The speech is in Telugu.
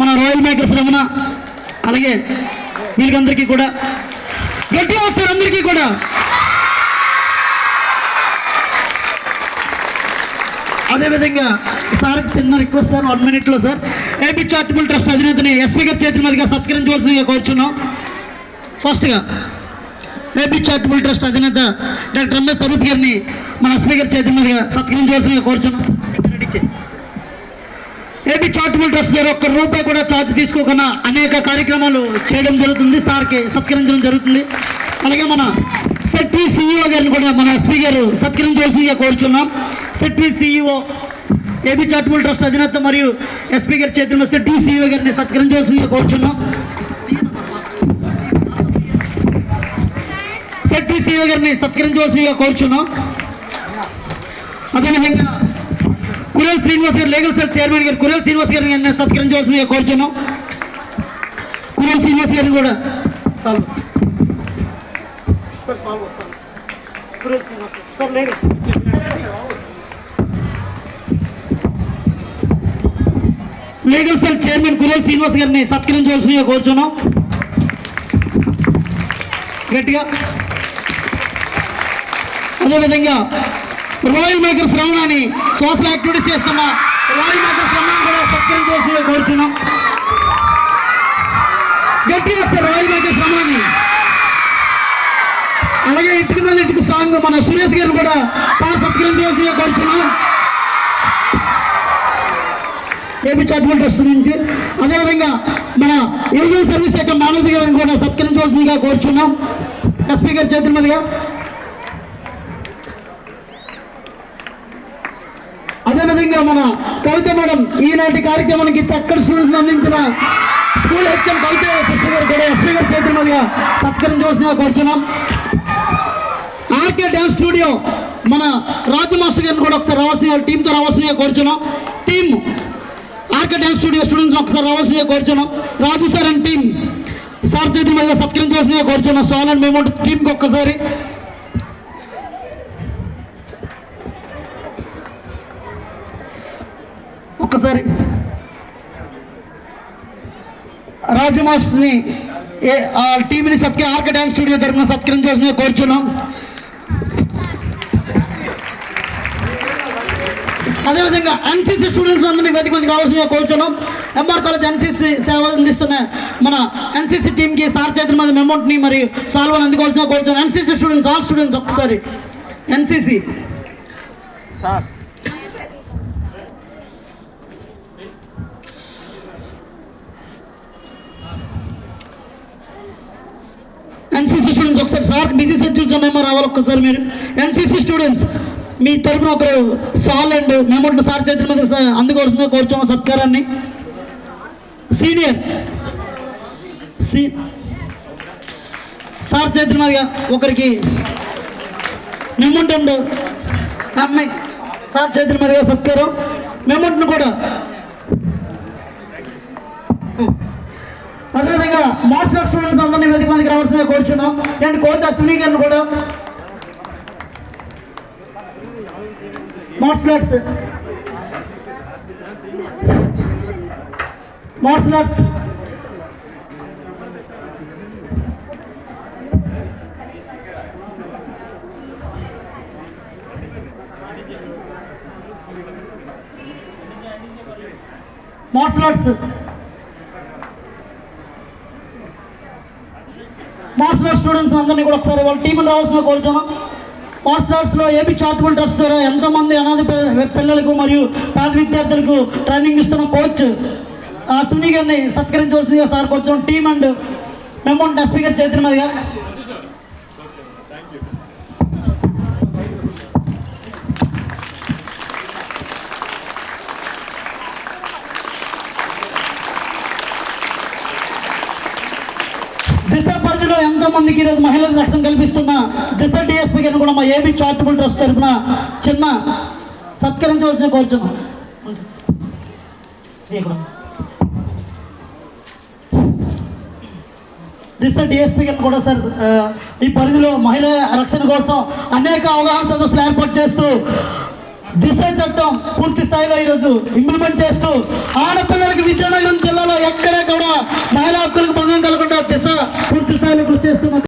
మన రాయల్ మేకర్స్ రమణ, అలాగే వీళ్ళందరికీ కూడా గట్టి సార్ అందరికీ కూడా అదేవిధంగా సార్ చిన్న request sir 1 minute sir AP charitable trust అధినేతని ఎస్పీ గారి చేతుల మీదుగా సత్కరించవలసిందిగా కోరుచున్నాం. ఫస్ట్గా ఏపీ చారిటబుల్ ట్రస్ట్ అధినేత డాక్టర్ ఎంఎస్ స్వరూప్ గారిని మన ఎస్పీ గారి చేతుల మీదుగా సత్కరించవలసిందిగా కోరుచున్నాం. ఏపీ చారిటబుల్ ట్రస్ట్ గారు ₹1 కూడా ఛార్జ్ తీసుకోకుండా అనేక కార్యక్రమాలు చేయడం జరుగుతుంది, సార్కి సత్కరించడం జరుగుతుంది. అలాగే మన సెట్వి సిఇఓ గారిని కూడా మన ఎస్పీ గారు సత్కరించవలసిందిగా కోరుచున్నాం. సెట్వి సిఇఓ ఏపీ చారిటబుల్ ట్రస్ట్ అధినేత మరియు ఎస్పీ గారి చేతుల మీద సెట్వి సిఇఓ గారిని సత్కరించవలసిందిగా కోరుచున్నాం. సెట్వి సిఇఓ గారిని సత్కరించవలసిందిగా కోరుచున్నాం. అదేవిధంగా కురేల్ శ్రీనివాస్ గారు లీగల్ సెల్ చైర్మన్ గారు కురేల్ శ్రీనివాస్ గారిని సత్కరించవలసిందిగా కోరుచున్నాం. కురేల్ శ్రీనివాస్ గారిని కూడా లీగల్ సెల్ చైర్మన్ కురేల్ శ్రీనివాస్ గారిని సత్కరించవలసిందిగా కోరుచున్నాం. గట్టిగా. అదేవిధంగా రాయల్ మేకర్స్ రమణని సోషల్ యాక్టివిటీ చేస్తున్న రాయల్ మేకర్స్ రమణ కూడా సత్కరించవలసిందిగా కోరుచున్నాం. గట్టిగా సార్ రాయల్ మేకర్స్ రమణని. అలాగే ఇంటికి మీద ఇంటికి సాంగ్ మన సురేష్ గారిని కూడా సార్ సత్కరించవలసిందిగా కోరుచున్నాం ఏపీ చారిటబుల్ ట్రస్ట్ నుంచి. అదేవిధంగా మన యూజల్ సర్వీస్ యొక్క మేనేజర్ గారిని కూడా సత్కరించవలసిందిగా కోరుచున్నాం ఎస్పీ గారి చేతుల మీదుగా. అదేవిధంగా మన కవిత మేడం ఈనాటి కార్యక్రమానికి చక్కటి స్టూడెంట్స్ అందించిన స్కూల్ హెచ్ఎం కవిత సిస్టర్ గారు కూడా ఎస్పీ గారి చేతుల మీదుగా సత్కరించవలసిందిగా కోరుచున్నాం. ఆర్కే డ్యాన్స్ స్టూడియో మన రాజు మాస్టర్ గారిని కూడా ఒకసారి రావాల్సిన టీంతో రావాల్సిందిగా కోరుచున్నాం. Team RK dance studio students ఒకసారి రావాల్సిందిగా కోరుచున్నాం. Raju sir and team sir చేతుల మీదుగా సత్కరించవలసిందిగా కోరుచున్నాం. సాల్ అండ్ మేము టీంకి ఒక్కసారి రాజు మాస్టర్ని ఆ టీంని ఆర్కే డ్యాన్స్ స్టూడియో తరఫున సత్కరించవలసిందిగా కోరుచున్నాం. అదేవిధంగా ఎన్సీసీ స్టూడెంట్స్ అందరినీ వేదిక మందికి రావాల్సిందిగా కోరుచున్నాం. ఎంఆర్ కాలేజ్ ఎన్సీసీ సేవ అందిస్తున్న మన ఎన్సీసీ టీంకి సార్ చేతుల మీద అమౌంట్ని మరియు సాల్వని అందుకోవాల్సిందిగా కోరుచున్నాం. ఎన్సీసీ స్టూడెంట్స్ ఆల్ స్టూడెంట్స్ ఒకసారి ఎన్సీసీ సార్ ఎన్సీసీ స్టూడెంట్స్ ఒకసారి సార్ బిజీ షెడ్యూల్స్ మేము రావాలి. ఒక్కసారి మీరు ఎన్సీసీ స్టూడెంట్స్ మీ తరఫున ఒకరు సాల్ అండ్ మెమోట్ సార్ చేతుల మీద అందుకోవాల్సిందిగా కోరుచున్నాం సత్కారాన్ని. సీనియర్ సార్ చేతుల మీదుగా ఒకరికి మెమోట్ అండ్ అమ్మాయి సార్ చేతుల మీదుగా సత్కారం. మెమోట్ను కూడా అదేవిధంగా మార్షల్ ఆర్ట్స్ స్టూడెంట్స్ అందరినీ వేదిక మందికి రావాల్సిందిగా కోరుచున్నాం. అండ్ కోచ్ అశ్విని గారిని కూడా మార్షల్ ఆర్ట్స్ స్టూడెంట్స్ అందరినీ కూడా ఒకసారి వాళ్ళ టీంని రావాల్సిందిగా కోరుచున్నాం. మార్షల్ ఆర్ట్స్లో ఏపీ చారిటబుల్ ట్రస్ట్ ద్వారా ఎంతోమంది అనాథ పిల్లలకు మరియు పేద విద్యార్థులకు ట్రైనింగ్ ఇస్తున్న కోచ్ అశ్విని గారిని సత్కరించవలసిందిగా సార్ కోరుచున్నాం. టీమ్ అండ్ మెమోట్ ఎస్పీ గారి చేతుల మీదుగా. దిశ పరిధిలో ఎంతో మందికి ఈరోజు మహిళలకు రక్షణ కల్పిస్తున్న దిశ డిఎస్పీ గారిని కూడా మా ఏపీ చారిటబుల్ ట్రస్ట్ తరఫున చిన్న సత్కరించవలసిన కోరుచున్నాం. దిశ డిఎస్పీ గారిని కూడా సార్ ఈ పరిధిలో మహిళల రక్షణ కోసం అనేక అవగాహన సదస్సులు ఏర్పాటు చేస్తూ దిశ చట్టం పూర్తి స్థాయిలో ఈరోజు ఇంప్లిమెంట్ చేస్తూ ఆడపిల్లలకి విజయనగరం జిల్లాలో ఎక్కడే కూడా మహిళా హక్కులకు భంగం కలగకుండా దిశ పూర్తి స్థాయిలో కృషి చేస్తూ